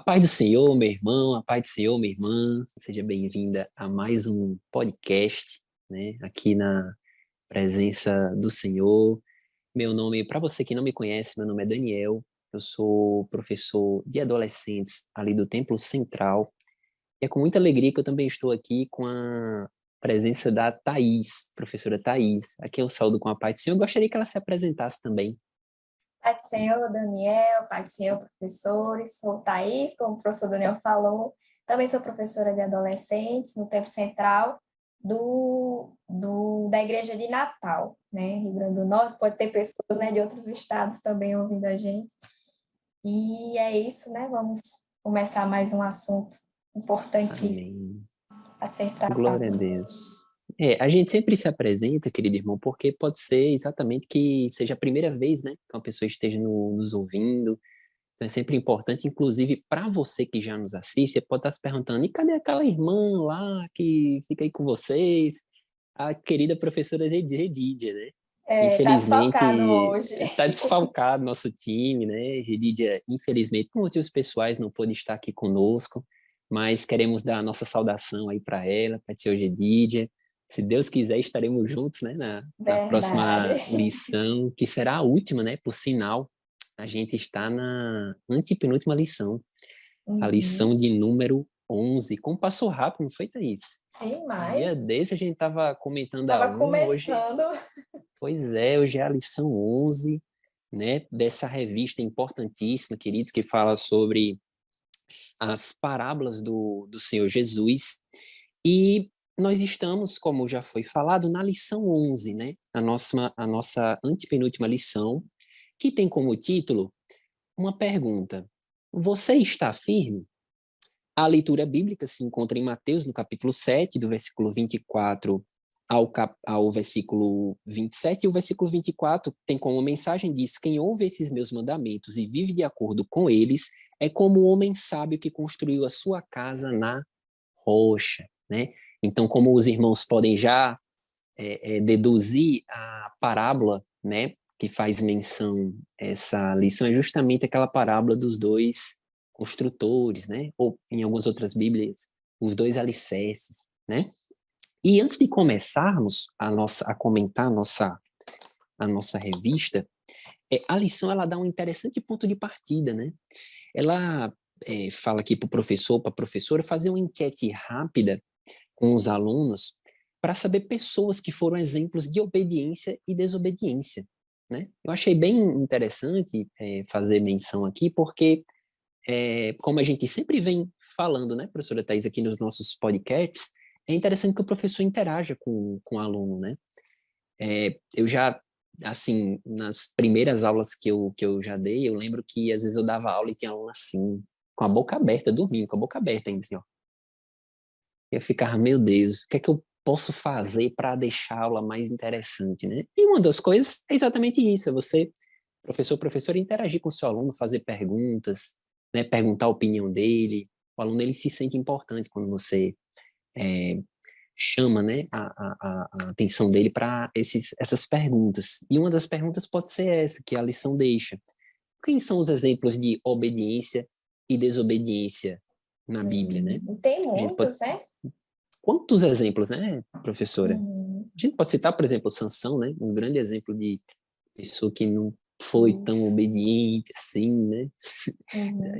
Paz do Senhor, meu irmão, a paz do Senhor, minha irmã. Seja bem-vinda a mais um podcast, né? Aqui na presença do Senhor. Meu nome, para você que não me conhece, meu nome é Daniel. Eu sou professor de adolescentes ali do Templo Central. E é com muita alegria que eu também estou aqui com a presença da Thaís, professora Thaís. Aqui eu saúdo com a paz do Senhor. Eu gostaria que ela se apresentasse também. Pai do Senhor, Daniel, Pai do Senhor, professores, sou Thaís, como o professor Daniel falou, também sou professora de adolescentes no Tempo Central da Igreja de Natal, né, Rio Grande do Norte, pode ter pessoas, né, de outros estados também ouvindo a gente, e é isso, né, vamos começar mais um assunto importantíssimo Amém. a ser Glória a tratado. Deus. A gente sempre se apresenta, querido irmão, porque pode ser exatamente que seja a primeira vez, né, que uma pessoa esteja nos ouvindo. Então é sempre importante, inclusive para você que já nos assiste, você pode estar se perguntando: e cadê aquela irmã lá que fica aí com vocês? A querida professora Redídia, né? Tá desfalcado Infelizmente, hoje. está desfalcado nosso time, né? Redídia, infelizmente, por motivos pessoais, não pôde estar aqui conosco, mas queremos dar a nossa saudação aí para ela, para a tia Redídia. Se Deus quiser, estaremos juntos, né, na próxima Verdade. lição, que será a última, né? Por sinal, a gente está na antepenúltima lição, a Uhum. lição de número 11. Como passou rápido, não foi, Thaís? Dia Demais. desse a gente estava comentando a Estava 1, hoje, começando. pois é, hoje é a lição 11, né? Dessa revista importantíssima, queridos, que fala sobre as parábolas do Senhor Jesus. E nós estamos, como já foi falado, na lição 11, né? A nossa antepenúltima lição, que tem como título uma pergunta: você está firme? A leitura bíblica se encontra em Mateus, no capítulo 7, do versículo 24 ao versículo 27, e o versículo 24 tem como mensagem: diz, quem ouve esses meus mandamentos e vive de acordo com eles, é como o homem sábio que construiu a sua casa na rocha, né? Então, como os irmãos podem já deduzir, a parábola, né, que faz menção essa lição é justamente aquela parábola dos dois construtores, né, ou em algumas outras Bíblias, os dois alicerces, né? E antes de começarmos a comentar a nossa revista, a lição ela dá um interessante ponto de partida, né? Ela fala aqui para o professor, para a professora, fazer uma enquete rápida com os alunos para saber pessoas que foram exemplos de obediência e desobediência, né? Eu achei bem interessante fazer menção aqui, porque, como a gente sempre vem falando, né, professora Thais, aqui nos nossos podcasts, é interessante que o professor interaja com o aluno, né? Eu já, assim, nas primeiras aulas que eu já dei, eu lembro que às vezes eu dava aula e tinha aluno assim, com a boca aberta, dormindo, com a boca aberta ainda, assim, ó. Eu ficava, meu Deus, o que é que eu posso fazer para deixar a aula mais interessante, né? E uma das coisas é exatamente isso, é você, professor, professora, interagir com o seu aluno, fazer perguntas, né? Perguntar a opinião dele. O aluno, ele se sente importante quando você é, chama, né, a atenção dele para essas perguntas. E uma das perguntas pode ser essa, que a lição deixa. Quem são os exemplos de obediência e desobediência na Bíblia, né? Tem A gente pode muitos, né? Quantos exemplos, né, professora? Uhum. A gente pode citar, por exemplo, Sansão, né? Um grande exemplo de pessoa que não foi tão Isso. obediente assim, né? Uhum.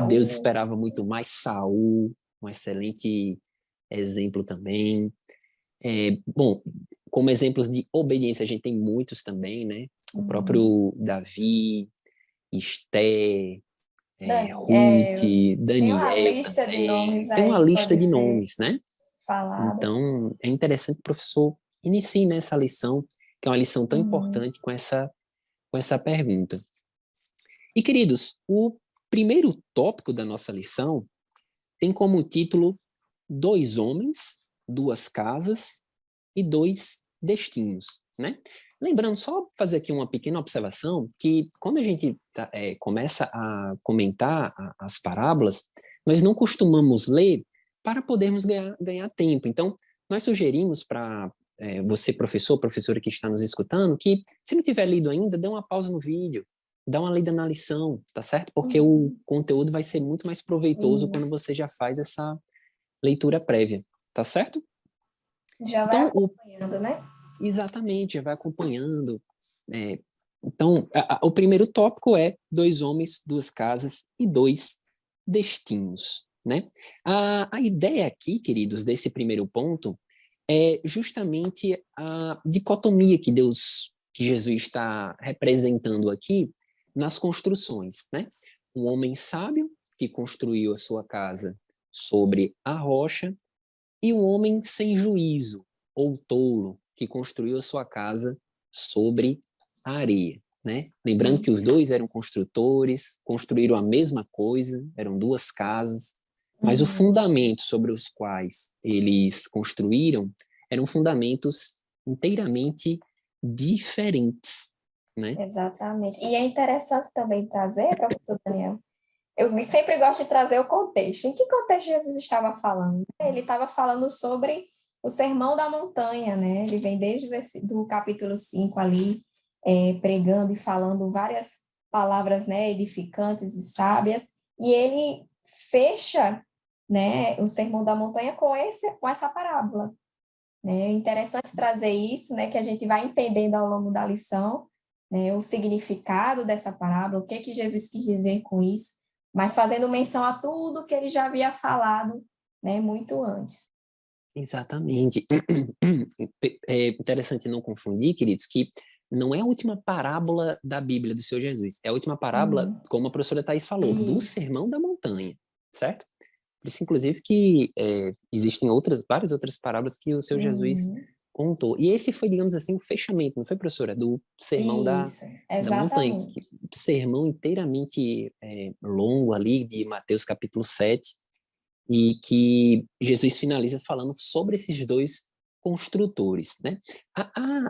Deus Saúl. esperava muito mais. Saul, um excelente exemplo também. Bom, como exemplos de obediência, a gente tem muitos também, né? O Uhum. próprio Davi, Esté, Ruth, Daniel. Tem uma Daniel lista de também. nomes Tem uma aí que lista pode de ser nomes, né? falada. Então, é interessante que o professor inicie nessa lição, que é uma lição tão Uhum. importante, com essa pergunta. E, queridos, o primeiro tópico da nossa lição tem como título Dois Homens, Duas Casas e Dois Destinos, né? Lembrando, só fazer aqui uma pequena observação, que quando a gente começa a comentar as parábolas, nós não costumamos ler para podermos ganhar tempo. Então, nós sugerimos para você, professor, professora que está nos escutando, que se não tiver lido ainda, dê uma pausa no vídeo, dá uma lida na lição, tá certo? Porque o conteúdo vai ser muito mais proveitoso quando Isso. você já faz essa leitura prévia, tá certo? Já vai Então, acompanhando, né? exatamente, já vai acompanhando. É, então, o primeiro tópico é 2 homens, 2 casas e 2 destinos, né? A ideia aqui, queridos, desse primeiro ponto é justamente a dicotomia que Jesus está representando aqui nas construções, né? Um homem sábio que construiu a sua casa sobre a rocha e um homem sem juízo ou tolo que construiu a sua casa sobre a areia, né? Lembrando que os Isso. dois eram construtores, construíram a mesma coisa, eram 2 casas, mas o Uhum. fundamento sobre os quais eles construíram eram fundamentos inteiramente diferentes, né? Exatamente. E é interessante também trazer, professor Daniel, eu sempre gosto de trazer o contexto. Em que contexto Jesus estava falando? Ele estava falando sobre o Sermão da Montanha, né? Ele vem desde do capítulo 5 ali, pregando e falando várias palavras, né, edificantes e sábias, e ele fecha, né, o Sermão da Montanha com essa parábola, né? É interessante trazer isso, né, que a gente vai entendendo ao longo da lição, né, o significado dessa parábola, o que que Jesus quis dizer com isso, mas fazendo menção a tudo que ele já havia falado, né, muito antes. Exatamente. É interessante não confundir, queridos, que não é a última parábola da Bíblia do Senhor Jesus. É a última parábola, Uhum. como a professora Thais falou, do Isso. Sermão da Montanha, certo? Por isso, inclusive, que existem várias outras parábolas que o Senhor Jesus Uhum. contou. E esse foi, digamos assim, o fechamento, não foi, professora? Do Sermão Isso, da Montanha. exatamente. Sermão inteiramente longo ali, de Mateus capítulo 7, e que Jesus finaliza falando sobre esses 2 construtores, né?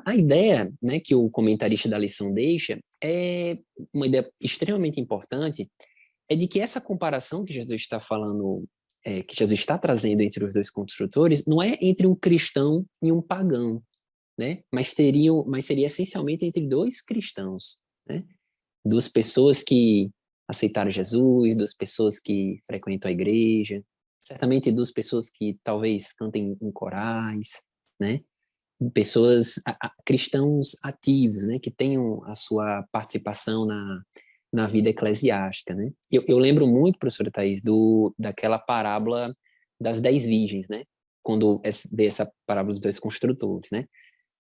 A ideia, né, que o comentarista da lição deixa é uma ideia extremamente importante, é de que essa comparação que Jesus está falando, que Jesus está trazendo entre os 2 construtores, não é entre um cristão e um pagão, né? Mas seria essencialmente entre 2 cristãos, né? 2 pessoas que aceitaram Jesus, 2 pessoas que frequentam a igreja, certamente 2 pessoas que talvez cantem em corais, né? Pessoas, cristãos ativos, né? Que tenham a sua participação na vida eclesiástica, né? Eu lembro muito, professora Thais, daquela parábola das 10 virgens, né? Quando vê essa parábola dos 2 construtores, né?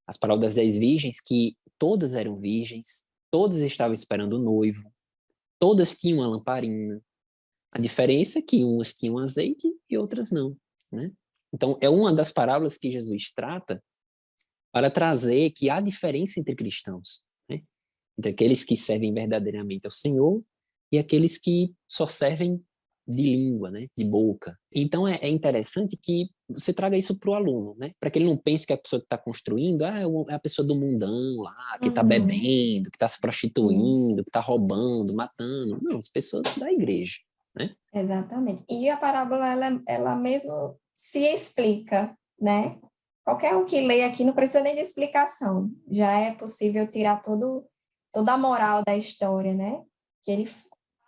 As parábolas das 10 virgens, que todas eram virgens, todas estavam esperando o noivo, todas tinham uma lamparina. A diferença é que umas tinham azeite e outras não, né? Então, é uma das parábolas que Jesus trata para trazer que há diferença entre cristãos, né? Entre aqueles que servem verdadeiramente ao Senhor e aqueles que só servem de língua, né? De boca. Então, é interessante que você traga isso para o aluno, né? Para que ele não pense que a pessoa que está construindo é a pessoa do mundão lá, que está Uhum. bebendo, que está se Isso, prostituindo, que está roubando, matando. Não, as pessoas da igreja, né? exatamente. E a parábola, ela mesmo se explica, né? Qualquer um que lê aqui não precisa nem de explicação. Já é possível tirar toda a moral da história, né? Que ele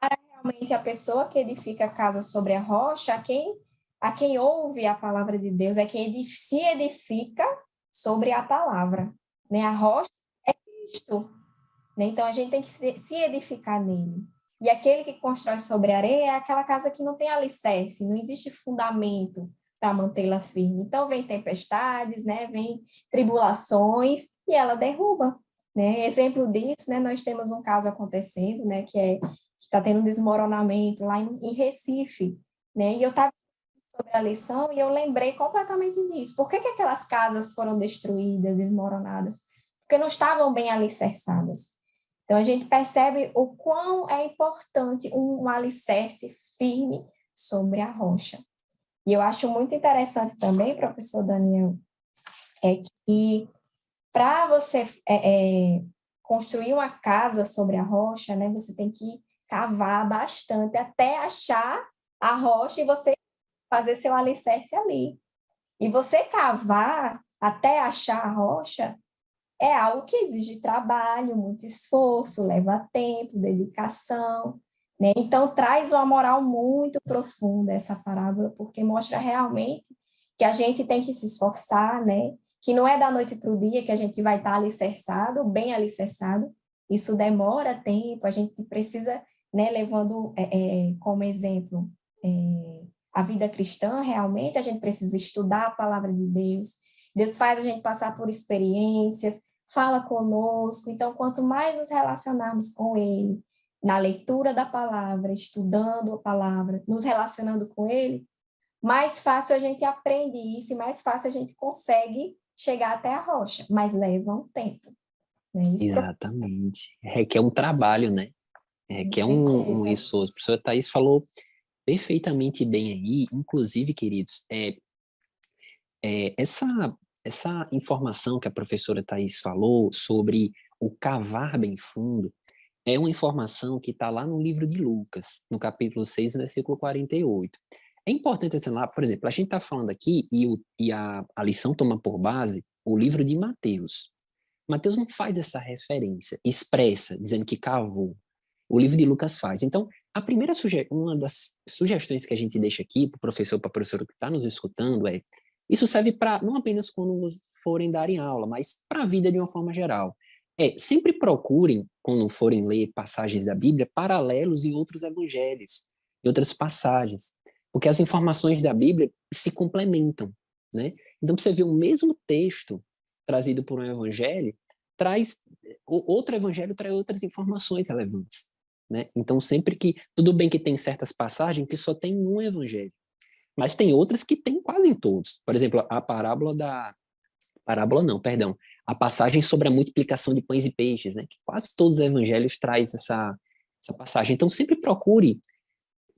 realmente a pessoa que edifica a casa sobre a rocha, a quem ouve a palavra de Deus, é quem se edifica sobre a palavra, né? A rocha é Cristo, né? Então a gente tem que se edificar nele. E aquele que constrói sobre a areia é aquela casa que não tem alicerce, não existe fundamento para mantê-la firme. Então vem tempestades, né? Vem tribulações e ela derruba, né? Exemplo disso, né? Nós temos um caso acontecendo, né? Que está tendo um desmoronamento lá em Recife, né? E eu estava sobre a lição e eu lembrei completamente disso. Por que aquelas casas foram destruídas, desmoronadas? Porque não estavam bem alicerçadas. Então, a gente percebe o quão é importante um alicerce firme sobre a rocha. E eu acho muito interessante também, professor Daniel, é que para você construir uma casa sobre a rocha, né, você tem que cavar bastante até achar a rocha e você fazer seu alicerce ali. E você cavar até achar a rocha é algo que exige trabalho, muito esforço, leva tempo, dedicação, né? Então, traz uma moral muito profunda essa parábola, porque mostra realmente que a gente tem que se esforçar, né? Que não é da noite para o dia que a gente vai estar alicerçado, bem alicerçado. Isso demora tempo, a gente precisa, né, levando como exemplo a vida cristã, realmente, a gente precisa estudar a palavra de Deus. Deus faz a gente passar por experiências, fala conosco. Então, quanto mais nos relacionarmos com Ele, na leitura da palavra, estudando a palavra, nos relacionando com Ele, mais fácil a gente aprende isso e mais fácil a gente consegue chegar até a rocha, mas leva um tempo. Né? Isso Exatamente. Requer um trabalho, né? com Requer um certeza. esforço. A professora Thaís falou perfeitamente bem aí, inclusive, queridos, essa, essa informação que a professora Thaís falou sobre o cavar bem fundo é uma informação que está lá no livro de Lucas, no capítulo 6, no versículo 48. É importante ensinar, por exemplo, a gente está falando aqui e a lição toma por base o livro de Mateus. Mateus não faz essa referência expressa, dizendo que cavou. O livro de Lucas faz. Então, uma das sugestões que a gente deixa aqui para o professor, para a professora que está nos escutando isso serve para, não apenas quando forem darem aula, mas para a vida de uma forma geral. Sempre procurem, quando forem ler passagens da Bíblia, paralelos em outros evangelhos, em outras passagens, porque as informações da Bíblia se complementam, né? Então, você vê o mesmo texto trazido por um evangelho, outro evangelho traz outras informações relevantes, né? Então, sempre que, tudo bem que tem certas passagens que só tem um evangelho, mas tem outras que tem quase em todos. Por exemplo, parábola não, perdão, a passagem sobre a multiplicação de pães e peixes, né? Que quase todos os evangelhos traz essa passagem. Então, sempre procure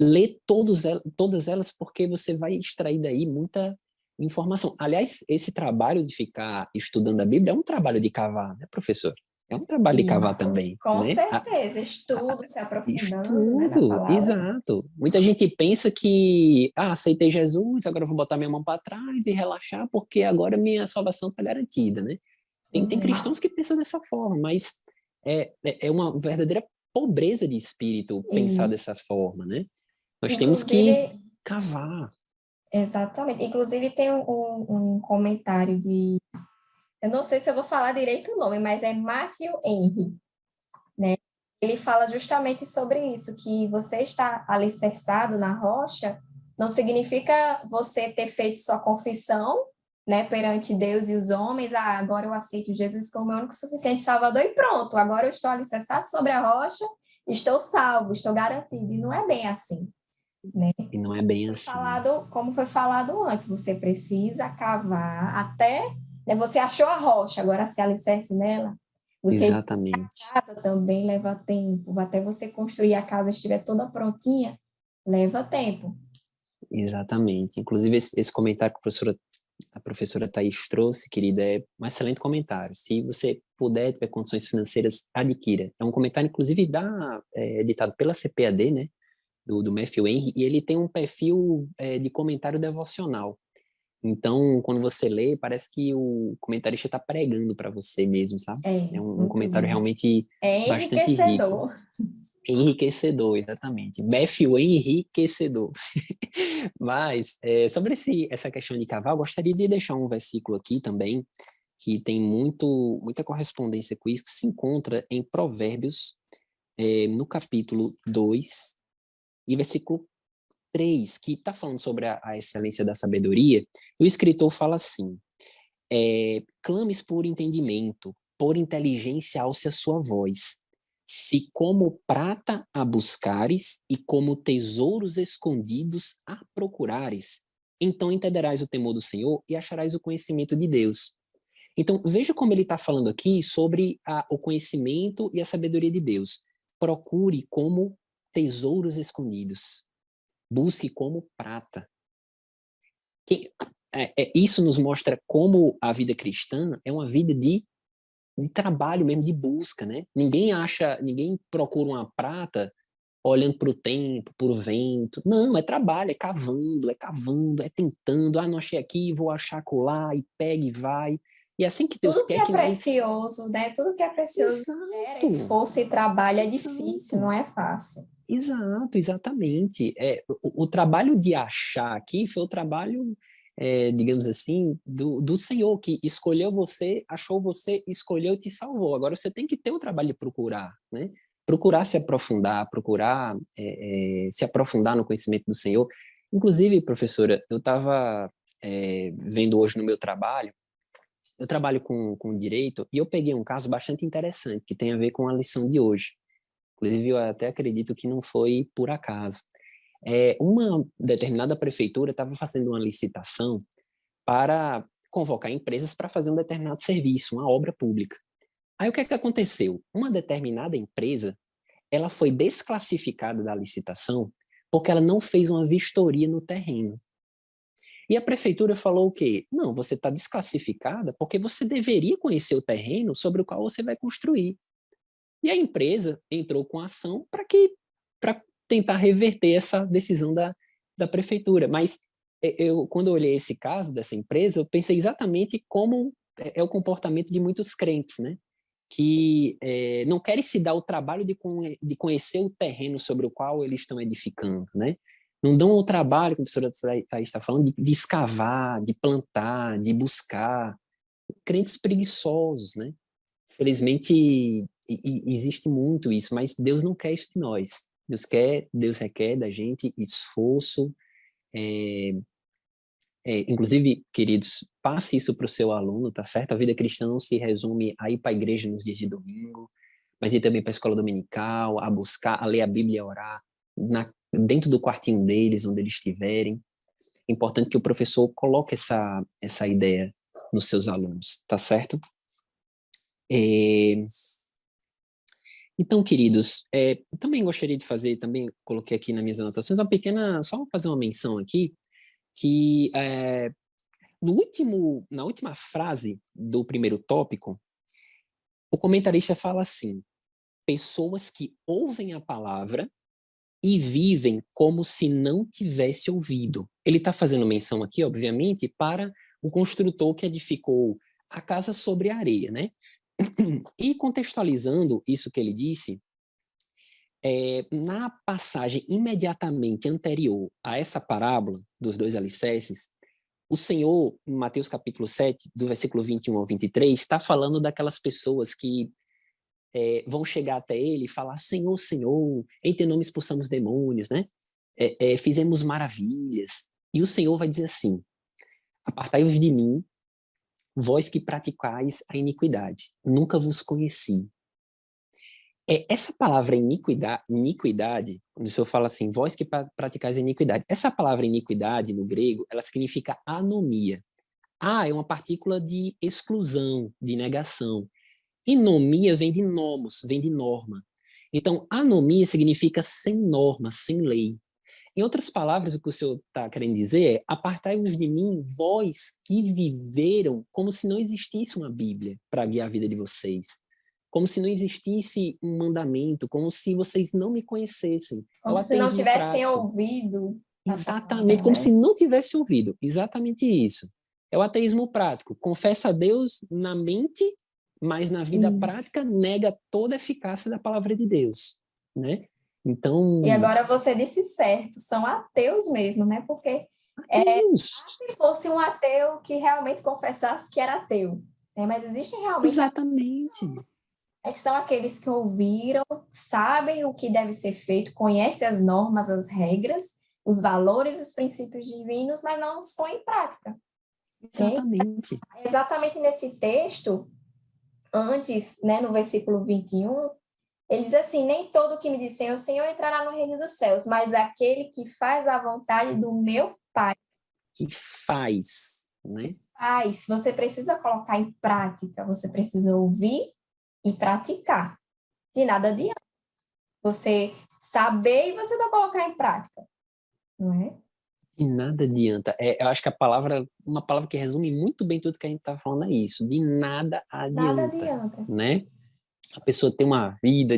ler todas elas, porque você vai extrair daí muita informação. Aliás, esse trabalho de ficar estudando a Bíblia é um trabalho de cavar, né, professor? É um trabalho de cavar Isso, também, com né? certeza. Estudo, se aprofundando, né, na Estudo, palavra. exato. Muita gente pensa que, aceitei Jesus, agora eu vou botar minha mão para trás e relaxar, porque agora minha salvação está garantida, né? Tem Uhum. cristãos que pensam dessa forma, mas é uma verdadeira pobreza de espírito pensar Isso. dessa forma, né? Nós temos que Inclusive, cavar. exatamente. Inclusive, tem um comentário de. Eu não sei se eu vou falar direito o nome, mas é Matthew Henry, né? Ele fala justamente sobre isso, que você estar alicerçado na rocha não significa você ter feito sua confissão, né, perante Deus e os homens, agora eu aceito Jesus como meu único e suficiente Salvador e pronto, agora eu estou alicerçado sobre a rocha, estou salvo, estou garantido. E não é bem assim, né? E não é bem assim. Como foi falado antes, você precisa cavar até, né, você achou a rocha, agora se alicerce nela. Você Exatamente. casa também leva tempo, até você construir a casa estiver toda prontinha, leva tempo. Exatamente. Inclusive, esse comentário que a professora Thaís trouxe, querida, é um excelente comentário. Se você puder, tiver condições financeiras, adquira. É um comentário, inclusive, editado pela CPAD, né? Do Matthew Henry, e ele tem um perfil de comentário devocional. Então, quando você lê, parece que o comentarista está pregando para você mesmo, sabe? É, É um muito comentário bom. realmente É bastante rico. enriquecedor. Enriquecedor, exatamente. Matthew enriquecedor. Mas, sobre essa questão de cavar, eu gostaria de deixar um versículo aqui também, que tem muita correspondência com isso, que se encontra em Provérbios, no capítulo 2 e versículo 3, que está falando sobre a excelência da sabedoria. O escritor fala assim: clames por entendimento, por inteligência alce a sua voz. Se como prata a buscares e como tesouros escondidos a procurares, então entenderás o temor do Senhor e acharás o conhecimento de Deus. Então, veja como ele está falando aqui sobre o conhecimento e a sabedoria de Deus. Procure como tesouros escondidos. Busque como prata. Isso nos mostra como a vida cristã é uma vida de trabalho mesmo, de busca, né? Ninguém procura uma prata olhando para o tempo, para o vento. Não, é trabalho, é cavando, é tentando. Não achei aqui, vou achar colar, e pega e vai. E é assim que Deus quer que nós... precioso, né? Tudo que é precioso gera esforço e trabalho, é difícil, não é fácil. Exato, exatamente. O trabalho de achar aqui foi o trabalho, digamos assim, do Senhor, que escolheu você, achou você, escolheu e te salvou. Agora você tem que ter o trabalho de procurar, né? Procurar se aprofundar, procurar se aprofundar no conhecimento do Senhor. Inclusive, professora, eu estava vendo hoje no meu trabalho, eu trabalho com direito, e eu peguei um caso bastante interessante, que tem a ver com a lição de hoje. Inclusive, eu até acredito que não foi por acaso. Uma determinada prefeitura estava fazendo uma licitação para convocar empresas para fazer um determinado serviço, uma obra pública. Aí o que é que aconteceu? Uma determinada empresa, ela foi desclassificada da licitação porque ela não fez uma vistoria no terreno. E a prefeitura falou o quê? Não, você está desclassificada porque você deveria conhecer o terreno sobre o qual você vai construir. E a empresa entrou com a ação para tentar reverter essa decisão da prefeitura. Mas quando eu olhei esse caso dessa empresa, eu pensei exatamente como é o comportamento de muitos crentes, né? Que não querem se dar o trabalho de conhecer o terreno sobre o qual eles estão edificando, né? Não dão o trabalho, como a professora Thaís está falando, de escavar, de plantar, de buscar. Crentes preguiçosos, né? Felizmente, existe muito isso, mas Deus não quer isso de nós. Deus requer da gente esforço. Inclusive, queridos, passe isso para o seu aluno, tá certo? A vida cristã não se resume a ir para a igreja nos dias de domingo, mas ir também para a escola dominical, a buscar, a ler a Bíblia, a orar, dentro do quartinho deles, onde eles estiverem. É importante que o professor coloque essa ideia nos seus alunos, tá certo? Então, queridos, eu também gostaria de fazer, também coloquei aqui nas minhas anotações, só fazer uma menção aqui, que na última frase do primeiro tópico, o comentarista fala assim: pessoas que ouvem a palavra e vivem como se não tivesse ouvido. Ele está fazendo menção aqui, obviamente, para o construtor que edificou a casa sobre a areia, né? E contextualizando isso que ele disse, na passagem imediatamente anterior a essa parábola dos dois alicerces, o Senhor, em Mateus capítulo 7, do versículo 21 ao 23, está falando daquelas pessoas que vão chegar até ele e falar: Senhor, Senhor, em teu nome expulsamos demônios, né? Fizemos maravilhas. E o Senhor vai dizer assim: apartai-vos de mim, vós que praticais a iniquidade, nunca vos conheci. Essa palavra iniquidade, quando o Senhor fala assim, vós que praticais a iniquidade, essa palavra iniquidade no grego, ela significa anomia. É uma partícula de exclusão, de negação. E nomia vem de nomos, vem de norma. Então, anomia significa sem norma, sem lei. Em outras palavras, o que o Senhor está querendo dizer é: apartai-vos de mim, vós que viveram como se não existisse uma Bíblia para guiar a vida de vocês. Como se não existisse um mandamento, como se vocês não me conhecessem. É o Como se não ateísmo tivessem prático. ouvido. Exatamente, como se não tivesse ouvido. Exatamente isso. É o ateísmo prático. Confessa a Deus na mente, mas na vida prática nega toda a eficácia da palavra de Deus, né? Então... E agora você disse certo, são ateus mesmo, né? Porque se fosse um ateu que realmente confessasse que era ateu, né? Mas existem realmente exatamente ateus, que são aqueles que ouviram, sabem o que deve ser feito, conhecem as normas, as regras, os valores, os princípios divinos, mas não os põem em prática. Exatamente. Exatamente nesse texto, antes, né, no versículo 21, ele diz assim: nem todo o que me diz Senhor, Senhor entrará no reino dos céus, mas aquele que faz a vontade do meu Pai. Que faz, né? Faz. Você precisa colocar em prática, você precisa ouvir e praticar. De nada adianta você saber e você não colocar em prática, não é? De nada adianta. Eu acho que uma palavra que resume muito bem tudo que a gente está falando é isso. De nada adianta. Nada adianta. Né? A pessoa tem uma vida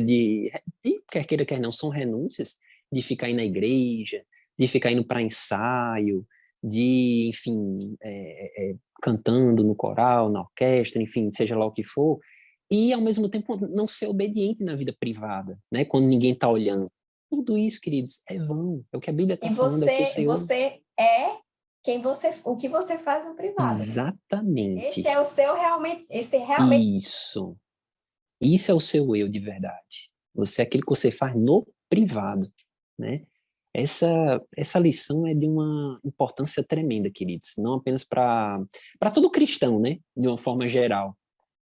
quer queira, quer não, são renúncias de ficar indo na igreja, de ficar indo para ensaio, de, enfim, cantando no coral, na orquestra, enfim, seja lá o que for, e ao mesmo tempo não ser obediente na vida privada, né? Quando ninguém está olhando. Tudo isso, queridos, é vão. É o que a Bíblia E está falando, é o que o Senhor... você é o que você faz no privado. Esse Exatamente. é o seu realmente, esse é realmente. Isso. Isso é o seu eu de verdade. Você é aquilo que você faz no privado, né? Essa lição é de uma importância tremenda, queridos. Não apenas para todo cristão, né? De uma forma geral,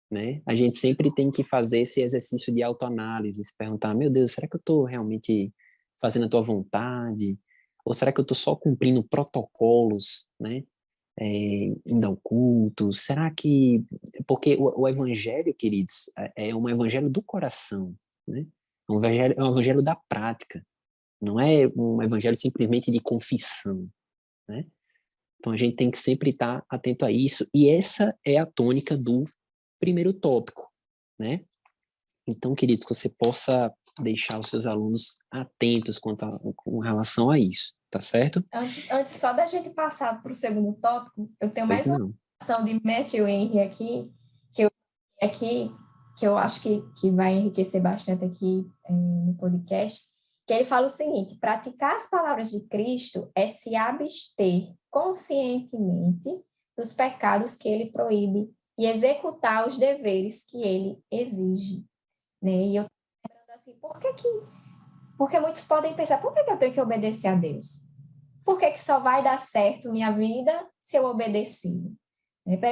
né? A gente sempre tem que fazer esse exercício de autoanálise, se perguntar, meu Deus, será que eu estou realmente fazendo a tua vontade? Ou será que eu estou só cumprindo protocolos, né? Indo ao culto? Será que... Porque o evangelho, queridos, é um evangelho do coração, né? É um evangelho da prática. Não é um evangelho simplesmente de confissão, né? Então a gente tem que sempre estar atento a isso. E essa é a tônica do primeiro tópico, né? Então, queridos, que você possa deixar os seus alunos atentos com relação a isso, tá certo? Antes só da gente passar para o segundo tópico, eu tenho Pois mais uma não. ação de Matthew Henry que eu aqui que eu acho que vai enriquecer bastante aqui no podcast, que ele fala o seguinte: praticar as palavras de Cristo é se abster conscientemente dos pecados que ele proíbe e executar os deveres que ele exige, né? E eu tô pensando assim, porque muitos podem pensar, por que eu tenho que obedecer a Deus? Por que só vai dar certo minha vida se eu obedecer?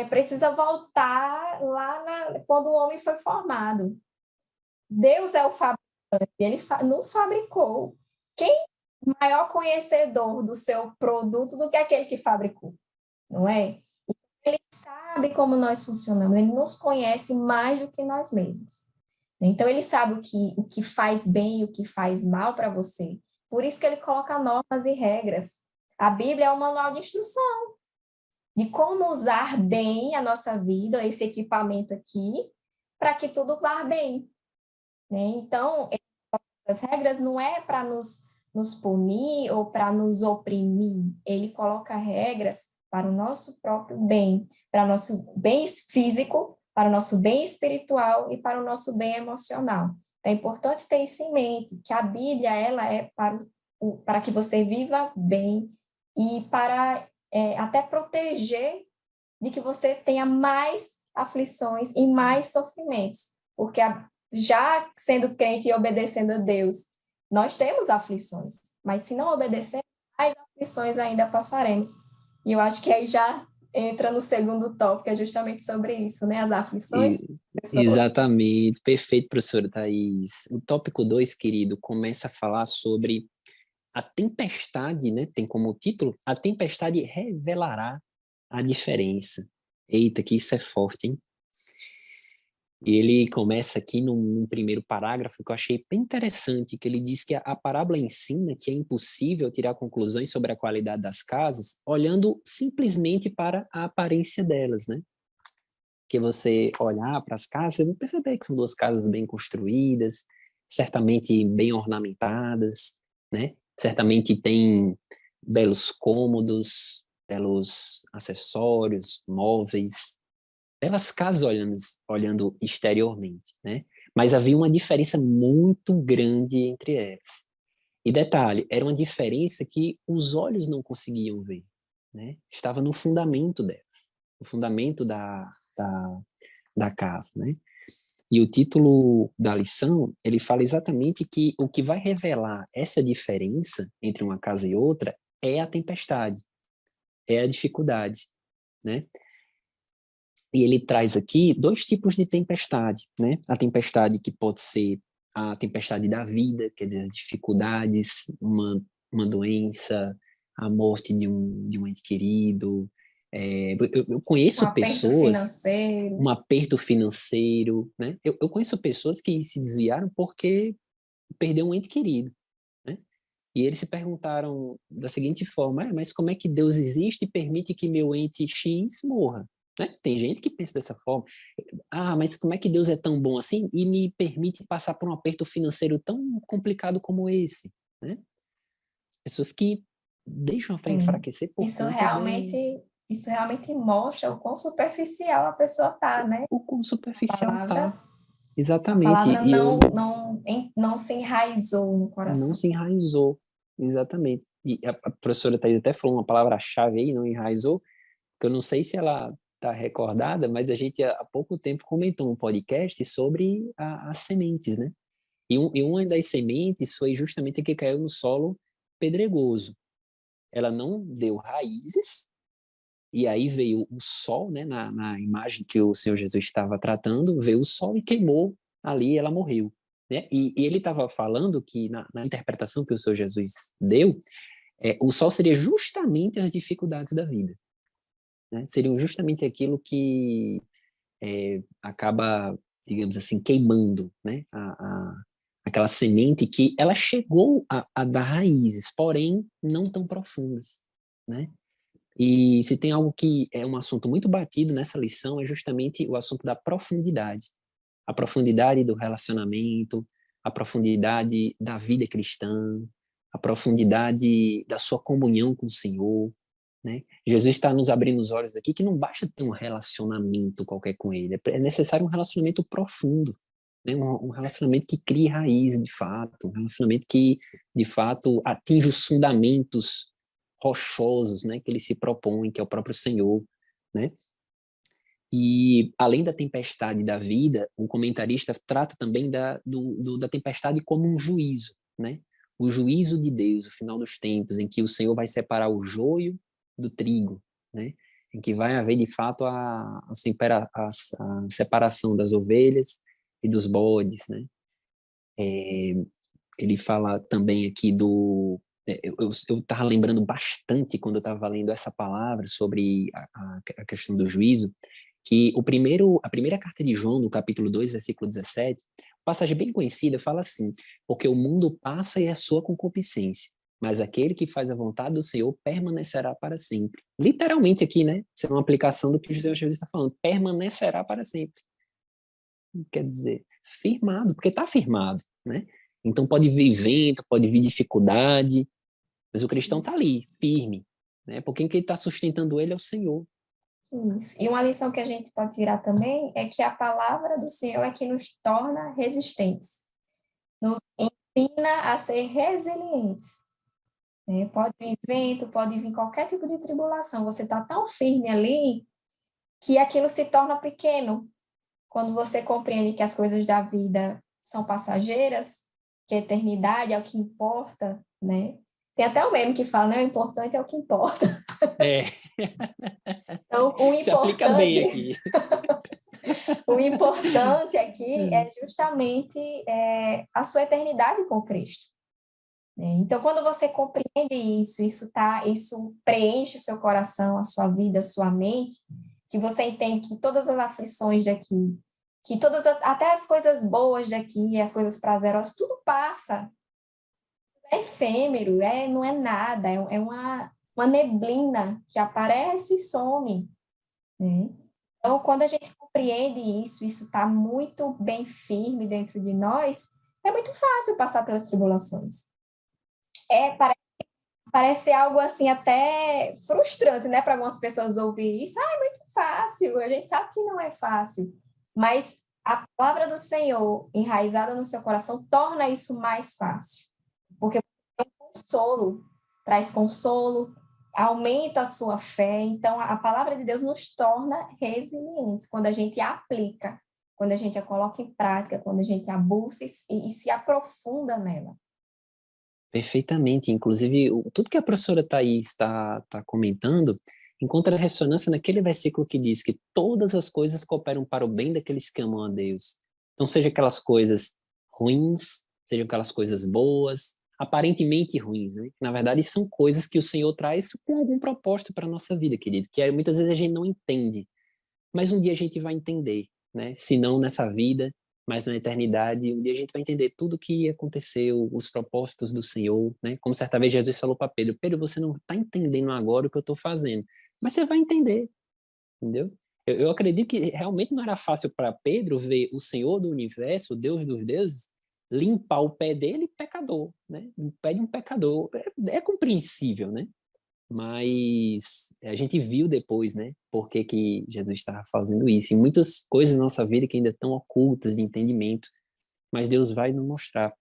Precisa voltar lá quando o homem foi formado. Deus é o fabricante, ele nos fabricou. Quem é maior conhecedor do seu produto do que aquele que fabricou, não é? Ele sabe como nós funcionamos, ele nos conhece mais do que nós mesmos. Então, ele sabe o que faz bem e o que faz mal para você. Por isso que ele coloca normas e regras. A Bíblia é um manual de instrução de como usar bem a nossa vida, esse equipamento aqui, para que tudo vá bem, né? Então, as regras não é para nos punir ou para nos oprimir, ele coloca regras para o nosso próprio bem, para o nosso bem físico, para o nosso bem espiritual e para o nosso bem emocional. Então, é importante ter isso em mente, que a Bíblia ela é para que você viva bem e para até proteger de que você tenha mais aflições e mais sofrimentos, porque já sendo crente e obedecendo a Deus, nós temos aflições, mas se não obedecer, mais aflições ainda passaremos. E eu acho que aí já entra no segundo tópico, é justamente sobre isso, né? As aflições. E- Exatamente, perfeito, professora Thais. O tópico 2, querido, começa a falar sobre a tempestade, né? Tem como título, a tempestade revelará a diferença. Eita, que isso é forte, hein? E ele começa aqui num primeiro parágrafo que eu achei bem interessante, que ele diz que a parábola ensina que é impossível tirar conclusões sobre a qualidade das casas olhando simplesmente para a aparência delas, né? Que você olhar para as casas, você vai perceber que são duas casas bem construídas, certamente bem ornamentadas, né? Certamente tem belos cômodos, belos acessórios, móveis, belas casas olhando exteriormente, né? Mas havia uma diferença muito grande entre elas. E detalhe, era uma diferença que os olhos não conseguiam ver, né? Estava no fundamento delas, no fundamento da casa, né? E o título da lição, ele fala exatamente que o que vai revelar essa diferença entre uma casa e outra é a tempestade, é a dificuldade, né? E ele traz aqui dois tipos de tempestade, né? A tempestade que pode ser a tempestade da vida, quer dizer, as dificuldades, uma doença, a morte de um ente querido. Eu Um conheço aperto pessoas, financeiro. um aperto financeiro, né? Eu conheço pessoas que se desviaram porque perdeu um ente querido, né? E eles se perguntaram da seguinte forma: mas como é que Deus existe e permite que meu ente X morra? Né? Tem gente que pensa dessa forma. Ah, mas como é que Deus é tão bom assim e me permite passar por um aperto financeiro tão complicado como esse? Né? Pessoas que deixam enfraquecer por Isso conta realmente mostra o quão superficial a pessoa tá, né? o quão A superficial tá. palavra, a Exatamente. palavra E eu não se enraizou no não coração. se enraizou. Exatamente. E a professora Thais até falou uma palavra-chave aí, não enraizou, que eu não sei se ela está recordada, mas a gente há pouco tempo comentou um podcast sobre as sementes, né? E uma das sementes foi justamente a que caiu no solo pedregoso. Ela não deu raízes, e aí veio o sol, né? Na imagem que o Senhor Jesus estava tratando, veio o sol e queimou ali, e ela morreu. Né? E ele estava falando que, na interpretação que o Senhor Jesus deu, o sol seria justamente as dificuldades da vida. Né? Seriam justamente aquilo que acaba, digamos assim, queimando, né? Aquela semente que ela chegou a dar raízes, porém não tão profundas, né? E se tem algo que é um assunto muito batido nessa lição, é justamente o assunto da profundidade. A profundidade do relacionamento, a profundidade da vida cristã, a profundidade da sua comunhão com o Senhor, né? Jesus está nos abrindo os olhos aqui que não basta ter um relacionamento qualquer com Ele, é necessário um relacionamento profundo, né? Um relacionamento que crie raiz de fato, um relacionamento que de fato atinja os fundamentos rochosos, né? Que Ele se propõe, que é o próprio Senhor, né? E além da tempestade da vida, o comentarista trata também da tempestade como um juízo, né? O juízo de Deus, o final dos tempos, em que o Senhor vai separar o joio do trigo, né? Em que vai haver de fato a separação das ovelhas e dos bodes, né? Ele fala também aqui eu estava lembrando bastante quando eu estava lendo essa palavra sobre a questão do juízo, que a primeira carta de João, no capítulo 2, versículo 17, passagem bem conhecida, fala assim: porque o mundo passa e a sua concupiscência, mas aquele que faz a vontade do Senhor permanecerá para sempre. Literalmente aqui, né? Isso é uma aplicação do que o Jesus está falando, permanecerá para sempre. Quer dizer, firmado, porque está firmado, né? Então pode vir vento, pode vir dificuldade, mas o cristão está ali, firme, né? Porque quem está sustentando ele é o Senhor. Isso. E uma lição que a gente pode tirar também é que a palavra do Senhor é que nos torna resistentes, nos ensina a ser resilientes. Né? Pode vir vento, pode vir qualquer tipo de tribulação, você está tão firme ali que aquilo se torna pequeno. Quando você compreende que as coisas da vida são passageiras, que a eternidade é o que importa, né? Tem até um meme que fala, né? O importante é o que importa. É, Então, se aplica bem aqui. o importante aqui é justamente a sua eternidade com Cristo. Né? Então, quando você compreende isso preenche o seu coração, a sua vida, a sua mente, que você entende que todas as aflições daqui, que até as coisas boas daqui, as coisas prazerosas, tudo passa. É efêmero, não é nada, é uma neblina que aparece e some. Né? Então, quando a gente compreende isso está muito bem firme dentro de nós, é muito fácil passar pelas tribulações. Parece algo assim até frustrante, né, para algumas pessoas ouvir isso. É muito fácil, a gente sabe que não é fácil, mas a palavra do Senhor enraizada no seu coração torna isso mais fácil, porque tem consolo, traz consolo, aumenta a sua fé. Então, a palavra de Deus nos torna resilientes quando a gente a aplica, quando a gente a coloca em prática, quando a gente a busca e se aprofunda nela. Perfeitamente. Inclusive, tudo que a professora Thais está comentando encontra ressonância naquele versículo que diz que todas as coisas cooperam para o bem daqueles que amam a Deus. Então, seja aquelas coisas ruins, sejam aquelas coisas boas, aparentemente ruins, né? Na verdade, são coisas que o Senhor traz com algum propósito para a nossa vida, querido, que muitas vezes a gente não entende, mas um dia a gente vai entender, né? Se não nessa vida, mas na eternidade, um dia a gente vai entender tudo o que aconteceu, os propósitos do Senhor, né? Como certa vez Jesus falou para Pedro: Pedro, você não está entendendo agora o que eu estou fazendo, mas você vai entender, entendeu? Eu acredito que realmente não era fácil para Pedro ver o Senhor do universo, o Deus dos deuses, limpar o pé dele, pecador, né? O pé de um pecador. É compreensível, né? Mas a gente viu depois, né? Por que que Jesus estava fazendo isso. E muitas coisas na nossa vida que ainda estão ocultas de entendimento, mas Deus vai nos mostrar.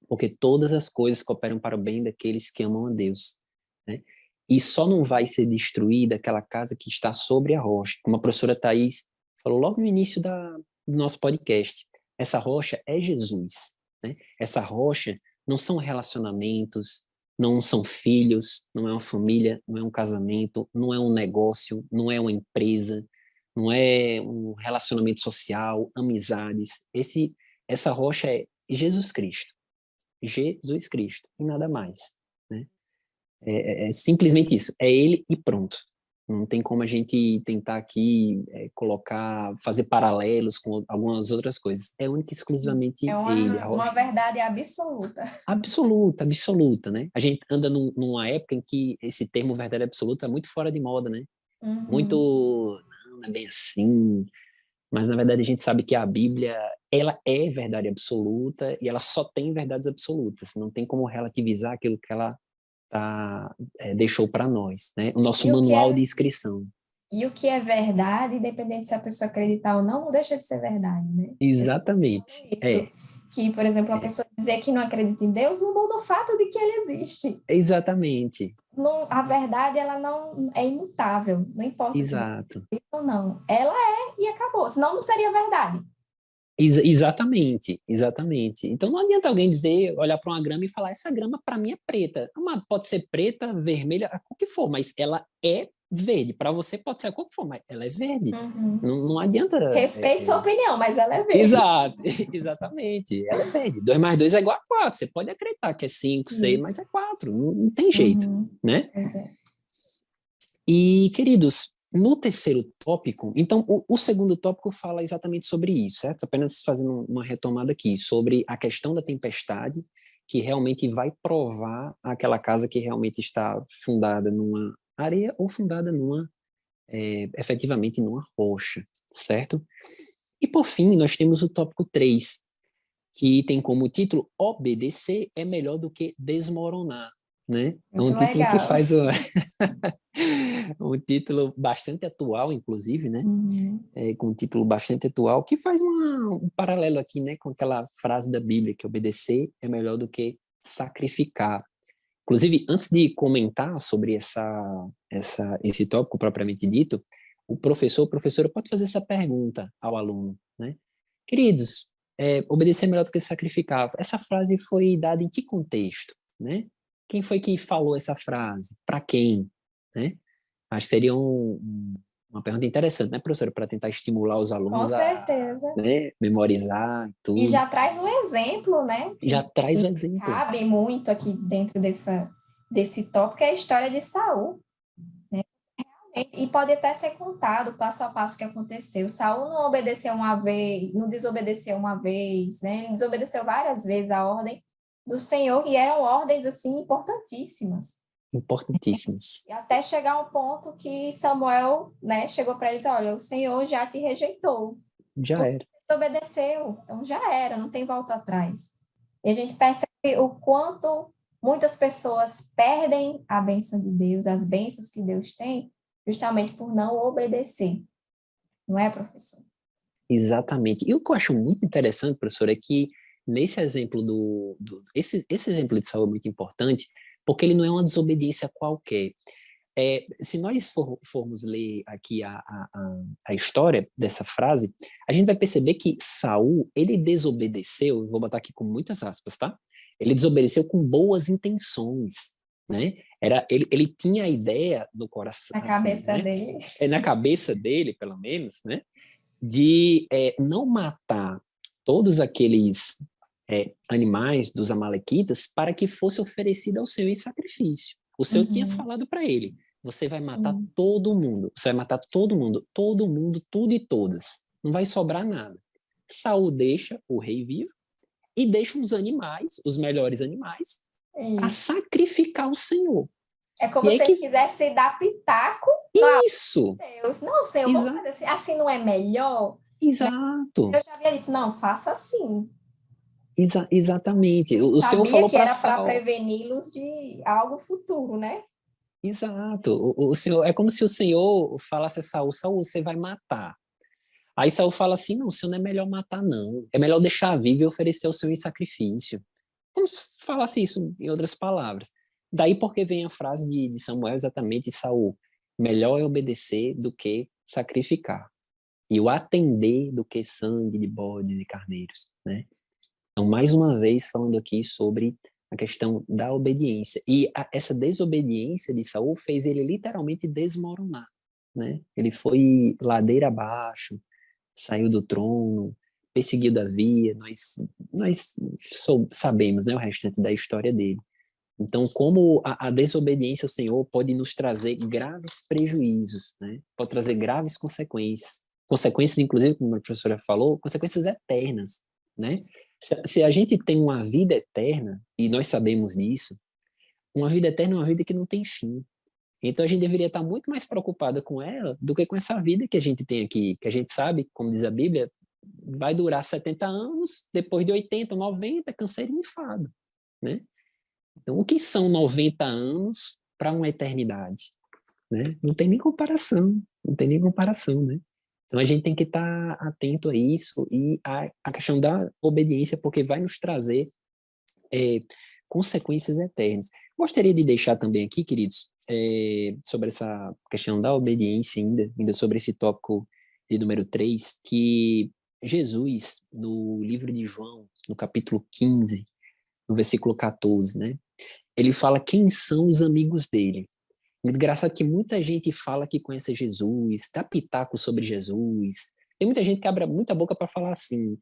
Porque todas as coisas cooperam para o bem daqueles que amam a Deus, né? E só não vai ser destruída aquela casa que está sobre a rocha. Como a professora Thais falou logo no início do nosso podcast, essa rocha é Jesus, né? Essa rocha não são relacionamentos, não são filhos, não é uma família, não é um casamento, não é um negócio, não é uma empresa, não é um relacionamento social, amizades. Essa rocha é Jesus Cristo. Jesus Cristo, e nada mais, né? É simplesmente isso, é ele e pronto. Não tem como a gente tentar aqui fazer paralelos com algumas outras coisas. É única e exclusivamente É ele, a uma rocha. verdade absoluta. Absoluta, absoluta, né? A gente anda numa época em que esse termo verdade absoluta é muito fora de moda, né? Muito, não é bem assim, mas na verdade a gente sabe que a Bíblia, ela é verdade absoluta e ela só tem verdades absolutas. Não tem como relativizar aquilo que ela deixou para nós, né? O nosso manual de inscrição. E o que é verdade, independente se a pessoa acreditar ou não, não deixa de ser verdade, né? Exatamente. Isso. Que, por exemplo, a pessoa dizer que não acredita em Deus não muda o fato de que ele existe. Exatamente. Não, a verdade, ela não é imutável. Não importa Exato. se é ou não. Ela é e acabou. Senão não seria verdade. Exatamente, exatamente. Então não adianta alguém dizer, olhar para uma grama e falar, essa grama para mim é preta. Amado, pode ser preta, vermelha, a cor que for, mas ela é verde. Para você pode ser a cor que for, mas ela é verde. Não adianta. Respeite sua opinião, mas ela é verde. Exato, exatamente. Ela é verde. 2 mais 2 é igual a 4. Você pode acreditar que é 5, 6, mas é 4. Não tem jeito, né? Pois é. E, queridos, no terceiro tópico, então, o segundo tópico fala exatamente sobre isso, certo? Apenas fazendo uma retomada aqui, sobre a questão da tempestade, que realmente vai provar aquela casa que realmente está fundada numa areia ou fundada efetivamente numa rocha, certo? E, por fim, nós temos o tópico 3, que tem como título Obedecer é melhor do que desmoronar, né? É um título que faz um título bastante atual, inclusive, né? Com um título bastante atual, que faz um paralelo aqui, né? Com aquela frase da Bíblia, que obedecer é melhor do que sacrificar. Inclusive, antes de comentar sobre esse tópico propriamente dito, a professora pode fazer essa pergunta ao aluno, né? Queridos, obedecer é melhor do que sacrificar. Essa frase foi dada em que contexto, né? Quem foi que falou essa frase? Para quem, né? Acho que seria uma pergunta interessante, né, professora, para tentar estimular os alunos Com certeza. a, né, memorizar tudo. E já traz um exemplo, né? Já traz um exemplo. Cabe muito aqui dentro desse tópico, é a história de Saul, né? E pode até ser contado passo a passo o que aconteceu. Saul não obedeceu uma vez, não desobedeceu uma vez, né? Ele desobedeceu várias vezes a ordem do Senhor, e eram ordens, assim, importantíssimas. Importantíssimas. E até chegar um ponto que Samuel, né, chegou para eles, olha, o Senhor já te rejeitou. Já era. Desobedeceu, então já era, não tem volta atrás. E a gente percebe o quanto muitas pessoas perdem a bênção de Deus, as bênçãos que Deus tem, justamente por não obedecer. Não é, professor? Exatamente. E o que eu acho muito interessante, professor, é que nesse exemplo esse exemplo de Saul é muito importante, porque ele não é uma desobediência qualquer. Se nós formos ler aqui a história dessa frase, a gente vai perceber que Saul, ele desobedeceu, vou botar aqui com muitas aspas, tá? Ele desobedeceu com boas intenções, né? Ele tinha a ideia do coração, na cabeça assim, né? dele. Na cabeça dele, pelo menos, né? De não matar todos aqueles animais dos amalequitas para que fosse oferecido ao Senhor em sacrifício. O Senhor tinha falado para ele, você vai matar todo mundo, você vai matar todo mundo, tudo e todas. Não vai sobrar nada. Saul deixa o rei vivo e deixa os animais, os melhores animais, para sacrificar o Senhor. É como se ele quisesse dar pitaco. Isso! Deus. Não, Senhor, vamos fazer assim não é melhor? Exato. Eu já havia dito, não, faça assim. Exatamente. O Senhor Sabia falou que para era para Saul. preveni-los de algo futuro, né? Exato. O Senhor, é como se o Senhor falasse a Saul, Saul, você vai matar. Aí Saul fala assim, não, Senhor, não é melhor matar, não. É melhor deixar vivo e oferecer o Senhor em sacrifício. Como se falasse isso em outras palavras. Daí porque vem a frase de Samuel exatamente, Saul, melhor é obedecer do que sacrificar. E o atender do que sangue de bodes e carneiros, né? Então, mais uma vez, falando aqui sobre a questão da obediência. E essa desobediência de Saul fez ele literalmente desmoronar, né? Ele foi ladeira abaixo, saiu do trono, perseguiu Davi, nós sabemos, né, o restante da história dele. Então, como a desobediência ao Senhor pode nos trazer graves prejuízos, né? Pode trazer graves consequências. Consequências, inclusive, como a professora falou, consequências eternas, né? Se a gente tem uma vida eterna, e nós sabemos disso, uma vida eterna é uma vida que não tem fim. Então, a gente deveria estar muito mais preocupada com ela do que com essa vida que a gente tem aqui, que a gente sabe, como diz a Bíblia, vai durar 70 anos, depois de 80, 90, canseiro e enfado, né? Então, o que são 90 anos para uma eternidade? Né? Não tem nem comparação, não tem nem comparação, né? Então, a gente tem que estar atento a isso e a questão da obediência, porque vai nos trazer consequências eternas. Gostaria de deixar também aqui, queridos, sobre essa questão da obediência ainda sobre esse tópico de número 3, que Jesus, no livro de João, no capítulo 15, no versículo 14, né? Ele fala quem são os amigos dele. Engraçado que muita gente fala que conhece Jesus, dá pitaco sobre Jesus. Tem muita gente que abre muita boca para falar assim,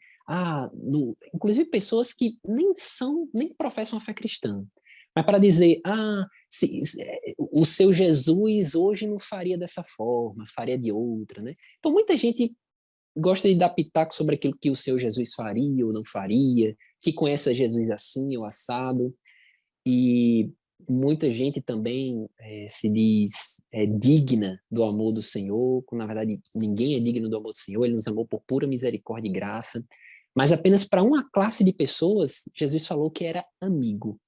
inclusive pessoas que nem professam a fé cristã, mas para dizer, o seu Jesus hoje não faria dessa forma, faria de outra, né? Então muita gente gosta de dar pitaco sobre aquilo que o seu Jesus faria ou não faria, que conhece Jesus assim ou assado. E muita gente também se diz digna do amor do Senhor, quando na verdade ninguém é digno do amor do Senhor, ele nos amou por pura misericórdia e graça. Mas apenas para uma classe de pessoas, Jesus falou que era amigo.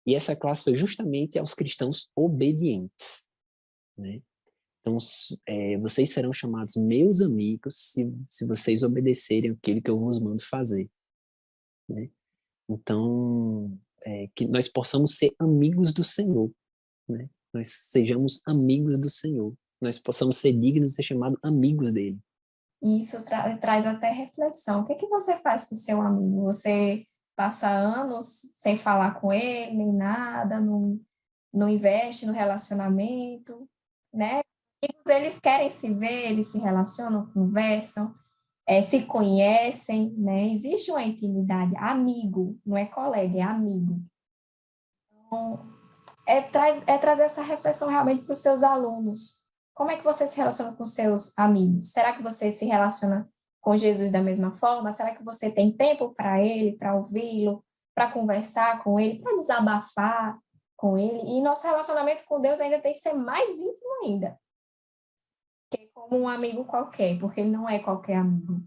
E essa classe foi justamente aos cristãos obedientes, né? Então, vocês serão chamados meus amigos se vocês obedecerem aquilo que eu vos mando fazer, né? Então, que nós possamos ser amigos do Senhor, né? Nós sejamos amigos do Senhor. Nós possamos ser dignos de ser chamados amigos dele. E isso traz até reflexão. O que é que você faz com o seu amigo? Você passa anos sem falar com ele, nem nada, não investe no relacionamento, né? Eles querem se ver, eles se relacionam, conversam, se conhecem, né? Existe uma intimidade. Amigo, não é colega, é amigo. Então, trazer essa reflexão realmente para os seus alunos. Como é que você se relaciona com seus amigos? Será que você se relaciona com Jesus da mesma forma? Será que você tem tempo para ele, para ouvi-lo, para conversar com ele, para desabafar com ele? E nosso relacionamento com Deus ainda tem que ser mais íntimo ainda, que como um amigo qualquer, porque ele não é qualquer amigo.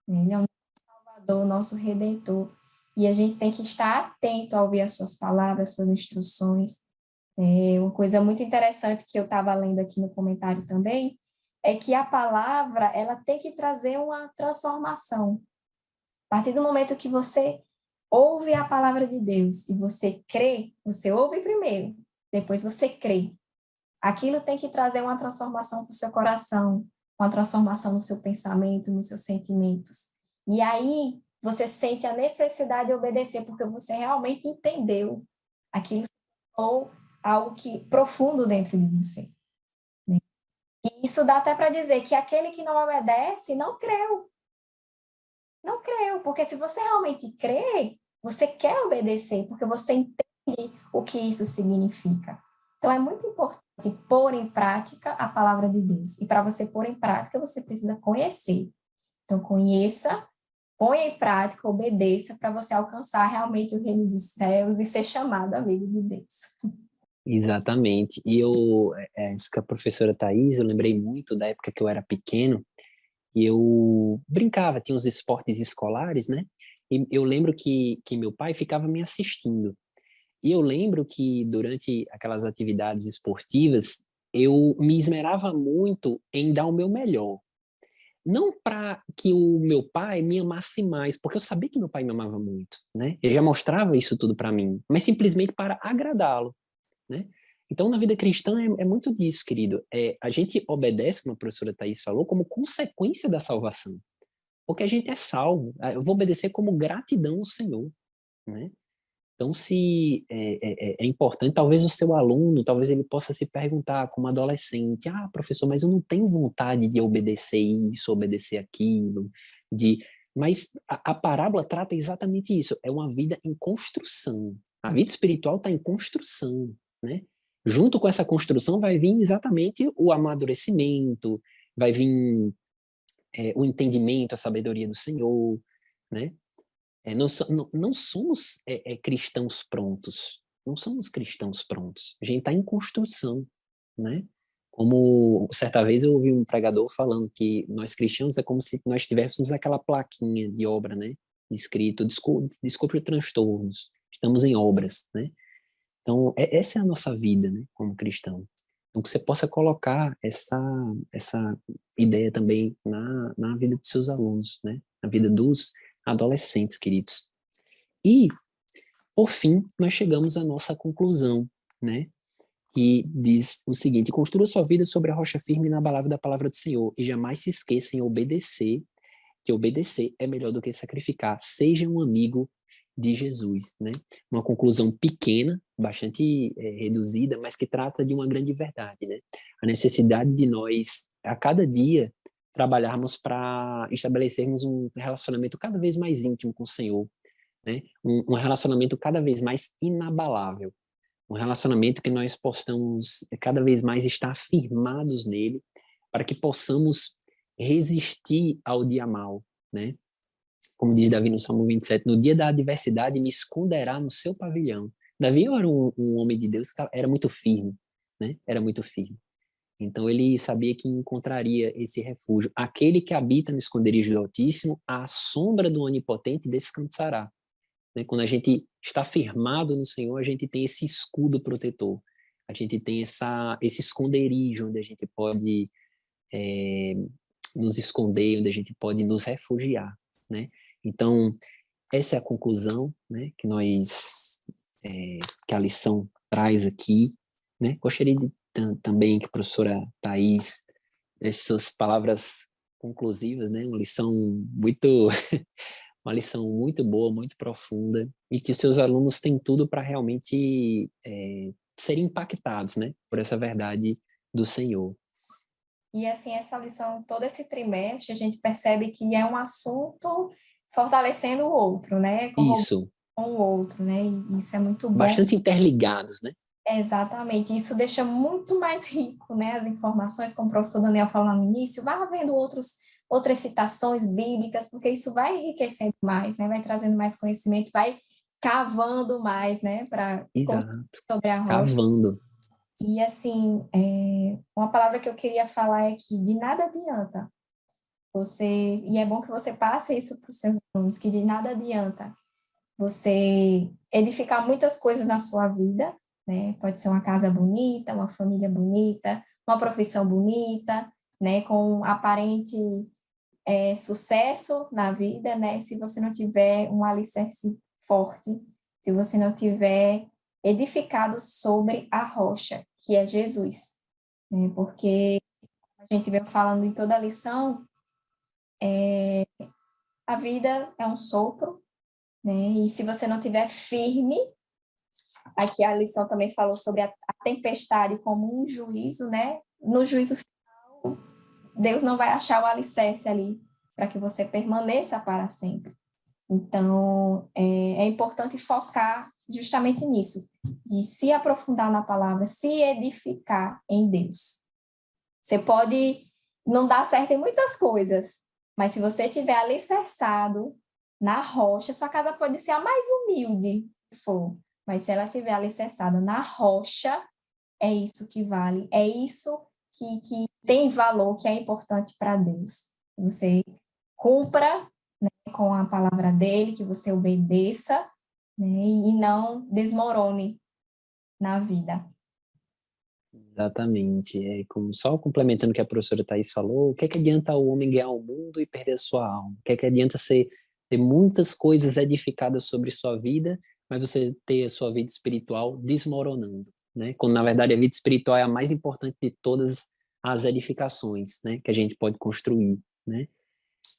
Ele é o nosso Salvador, nosso Redentor. E a gente tem que estar atento a ouvir as suas palavras, as suas instruções. Uma coisa muito interessante que eu estava lendo aqui no comentário também é que a palavra ela tem que trazer uma transformação. A partir do momento que você ouve a palavra de Deus e você crê, você ouve primeiro, depois você crê. Aquilo tem que trazer uma transformação para o seu coração, uma transformação no seu pensamento, nos seus sentimentos. E aí você sente a necessidade de obedecer, porque você realmente entendeu aquilo ou algo que profundo dentro de você. Né? E isso dá até para dizer que aquele que não obedece não creu. Não creu, porque se você realmente crê, você quer obedecer, porque você entende o que isso significa. Então, é muito importante pôr em prática a palavra de Deus. E para você pôr em prática, você precisa conhecer. Então, conheça, ponha em prática, obedeça, para você alcançar realmente o reino dos céus e ser chamado amigo de Deus. Exatamente. E isso que a professora Thais, eu lembrei muito da época que eu era pequeno, e eu brincava, tinha os esportes escolares, né? E eu lembro que meu pai ficava me assistindo. E eu lembro que durante aquelas atividades esportivas, eu me esmerava muito em dar o meu melhor. Não para que o meu pai me amasse mais, porque eu sabia que meu pai me amava muito, né? Ele já mostrava isso tudo para mim, mas simplesmente para agradá-lo, né? Então, na vida cristã é muito disso, querido. A gente obedece, como a professora Thais falou, como consequência da salvação. Porque a gente é salvo. Eu vou obedecer como gratidão ao Senhor, né? Então, se é importante, talvez o seu aluno, talvez ele possa se perguntar como adolescente, professor, mas eu não tenho vontade de obedecer isso, obedecer aquilo, mas a parábola trata exatamente isso, é uma vida em construção. A vida espiritual está em construção, né? Junto com essa construção vai vir exatamente o amadurecimento, vai vir o entendimento, a sabedoria do Senhor, né? Não somos cristãos prontos. Não somos cristãos prontos. A gente está em construção, né? Como certa vez eu ouvi um pregador falando que nós cristãos é como se nós tivéssemos aquela plaquinha de obra, né? Escrito, desculpe os transtornos, estamos em obras, né? Então, essa é a nossa vida, né? Como cristão. Então, que você possa colocar essa ideia também na vida dos seus alunos, né? Na vida dos adolescentes, queridos. E, por fim, nós chegamos à nossa conclusão, né? Que diz o seguinte: construa sua vida sobre a rocha firme e inabalável da palavra do Senhor, e jamais se esqueça em obedecer, que obedecer é melhor do que sacrificar. Seja um amigo de Jesus, né? Uma conclusão pequena, bastante reduzida, mas que trata de uma grande verdade, né? A necessidade de nós, a cada dia, trabalharmos para estabelecermos um relacionamento cada vez mais íntimo com o Senhor, né? Um relacionamento cada vez mais inabalável, um relacionamento que nós possamos cada vez mais estar firmados nele, para que possamos resistir ao dia mal, né? Como diz Davi no Salmo 27, no dia da adversidade me esconderá no seu pavilhão. Davi era um homem de Deus que era muito firme, né? Era muito firme. Então ele sabia que encontraria esse refúgio. Aquele que habita no esconderijo do Altíssimo, à sombra do Onipotente descansará. Né? Quando a gente está firmado no Senhor, a gente tem esse escudo protetor. A gente tem esse esconderijo onde a gente pode nos esconder, onde a gente pode nos refugiar, né? Então, essa é a conclusão, né, que a lição traz aqui, né? Gostaria também que a professora Thais, suas palavras conclusivas, né? Uma lição muito boa, muito profunda, e que os seus alunos têm tudo para realmente serem impactados, né, por essa verdade do Senhor. E, assim, essa lição, todo esse trimestre, a gente percebe que é um assunto fortalecendo o outro, né? Isso. Com o outro, né? E isso é muito bom. Bastante interligados, né? Exatamente. Isso deixa muito mais rico, né? As informações, como o professor Daniel falou no início, vai havendo outras citações bíblicas, porque isso vai enriquecendo mais, né? Vai trazendo mais conhecimento, vai cavando mais, né? Exato. Sobre a rocha. Cavando. E, assim, uma palavra que eu queria falar é que de nada adianta e é bom que você passe isso para os seus alunos, que de nada adianta você edificar muitas coisas na sua vida, né? Pode ser uma casa bonita, uma família bonita, uma profissão bonita, né? Com aparente sucesso na vida, né? Se você não tiver um alicerce forte, se você não tiver edificado sobre a rocha, que é Jesus, né? Porque a gente veio falando em toda a lição, a vida é um sopro, né? E se você não tiver firme, aqui a lição também falou sobre a tempestade como um juízo, né? No juízo final, Deus não vai achar o alicerce ali para que você permaneça para sempre. Então, é importante focar justamente nisso, de se aprofundar na palavra, se edificar em Deus. Você pode não dar certo em muitas coisas, mas se você estiver alicerçado na rocha, sua casa pode ser a mais humilde que for, mas se ela estiver alicerçada na rocha, é isso que vale, é isso que tem valor, que é importante para Deus. Você cumpra, com a palavra dele, que você obedeça, né, e não desmorone na vida. Exatamente. Como só complementando o que a professora Thais falou, o que é que adianta o homem ganhar o mundo e perder a sua alma? O que é que adianta ter muitas coisas edificadas sobre sua vida, mas você ter a sua vida espiritual desmoronando, né? Quando, na verdade, a vida espiritual é a mais importante de todas as edificações, né? Que a gente pode construir, né?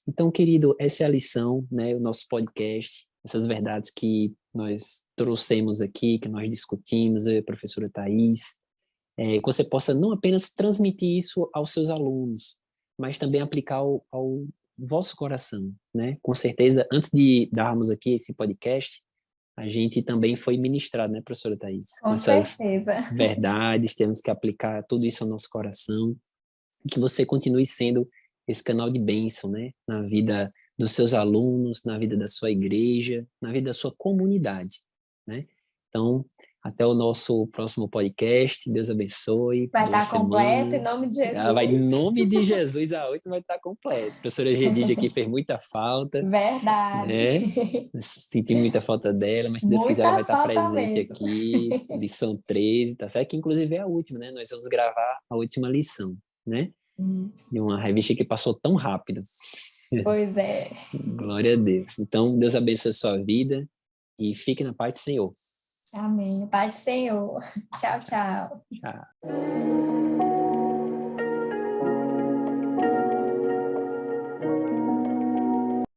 Então, querido, essa é a lição, né? O nosso podcast, essas verdades que nós trouxemos aqui, que nós discutimos, eu e a professora Thais, que você possa não apenas transmitir isso aos seus alunos, mas também aplicar ao vosso coração, né? Com certeza, antes de darmos aqui esse podcast, a gente também foi ministrado, né, professora Thais? Com Com essas certeza. verdades, temos que aplicar tudo isso ao nosso coração, e que você continue sendo esse canal de bênção, né? Na vida dos seus alunos, na vida da sua igreja, na vida da sua comunidade, né? Então, até o nosso próximo podcast. Deus abençoe. Vai Boa estar completo, em semana. nome de Vai, em Jesus. nome de Jesus, a última vai estar completa. A professora Gedige aqui fez muita falta, Verdade. né? Senti muita falta dela, mas se Deus quiser, ela vai Muita estar falta presente mesmo. aqui. Lição 13, tá certo? Que inclusive é a última, né? Nós vamos gravar a última lição, né? De uma revista que passou tão rápido. Pois é. Glória a Deus. Então, Deus abençoe a sua vida e fique na paz do Senhor. Amém. Paz do Senhor. Tchau, tchau. Tchau.